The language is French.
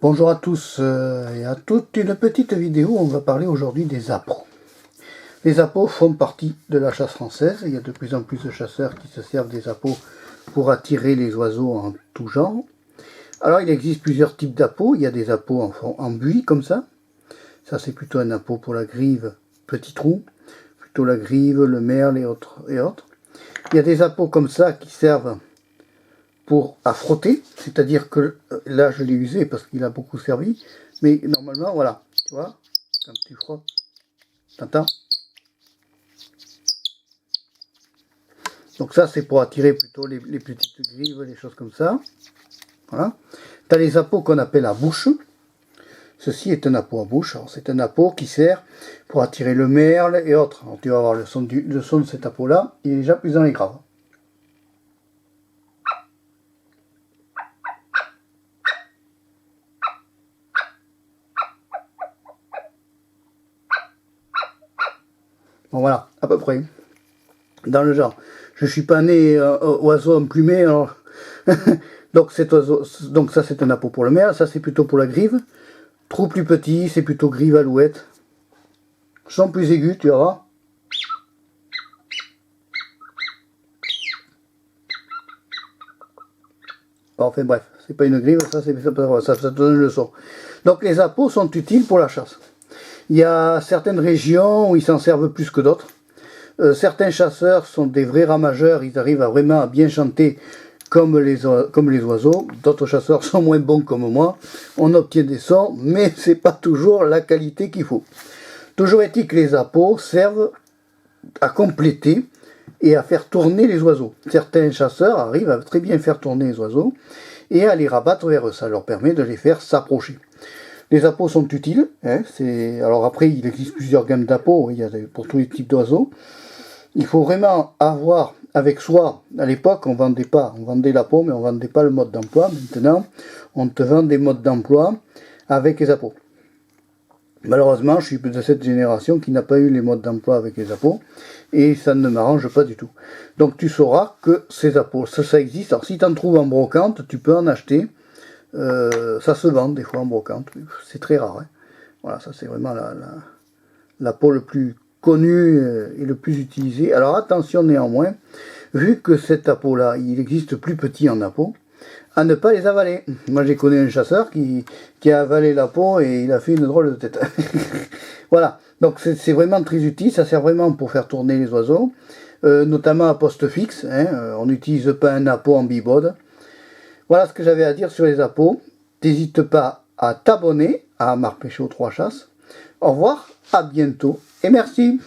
Bonjour à tous et à toutes, une petite vidéo, on va parler aujourd'hui des appos. Les appos font partie de la chasse française, il y a de plus en plus de chasseurs qui se servent des appos pour attirer les oiseaux en tout genre. Alors il existe plusieurs types d'appos, il y a des appos en buis comme ça c'est plutôt un appôt pour la grive, petit trou, plutôt la grive, le merle et autres. Il y a des appos comme ça qui servent à frotter, c'est-à-dire que là je l'ai usé parce qu'il a beaucoup servi, mais normalement voilà, tu vois, quand tu frottes, t'entends? Donc ça c'est pour attirer plutôt les petites grives, les choses comme ça. Voilà. Tu as les appos qu'on appelle à bouche. Ceci est un appôt à bouche. C'est un appôt qui sert pour attirer le merle et autres. Alors, tu vas voir le son de cet appôt là, il est déjà plus dans les graves. Bon voilà, à peu près. Dans le genre. Je suis pas né oiseau emplumé, alors donc ça c'est un appôt pour le merle, ça c'est plutôt pour la grive. Trou plus petit, c'est plutôt grive alouette. Son plus aigu, tu verras. Bon, enfin bref, c'est pas une grive, ça te donne le son. Donc les appos sont utiles pour la chasse. Il y a certaines régions où ils s'en servent plus que d'autres. Certains chasseurs sont des vrais ramageurs, ils arrivent vraiment à bien chanter comme les oiseaux. D'autres chasseurs sont moins bons comme moi. On obtient des sons, mais c'est pas toujours la qualité qu'il faut. Toujours est-il que les appos servent à compléter et à faire tourner les oiseaux. Certains chasseurs arrivent à très bien faire tourner les oiseaux et à les rabattre vers eux. Ça leur permet de les faire s'approcher. Les appos sont utiles. Alors après, il existe plusieurs gammes d'appos, il y a pour tous les types d'oiseaux. Il faut vraiment avoir avec soi, à l'époque on vendait l'appôt mais on vendait pas le mode d'emploi. Maintenant on te vend des modes d'emploi avec les appos. Malheureusement je suis de cette génération qui n'a pas eu les modes d'emploi avec les appos et ça ne m'arrange pas du tout. Donc tu sauras que ces appos, ça existe. Alors si tu en trouves en brocante, tu peux en acheter. Ça se vend des fois en brocante, c'est très rare. Voilà, ça c'est vraiment l'appôt le plus connu et le plus utilisé. Alors attention néanmoins, vu que cet appôt là, il existe plus petit en appôt, à ne pas les avaler. Moi j'ai connu un chasseur qui a avalé l'appôt et il a fait une drôle de tête. Voilà, donc c'est vraiment très utile, ça sert vraiment pour faire tourner les oiseaux, notamment à poste fixe, on n'utilise pas un appôt en bibode. Voilà ce que j'avais à dire sur les appos. N'hésite pas à t'abonner à Marc Péchaud 3 Chasses. Au revoir, à bientôt et merci.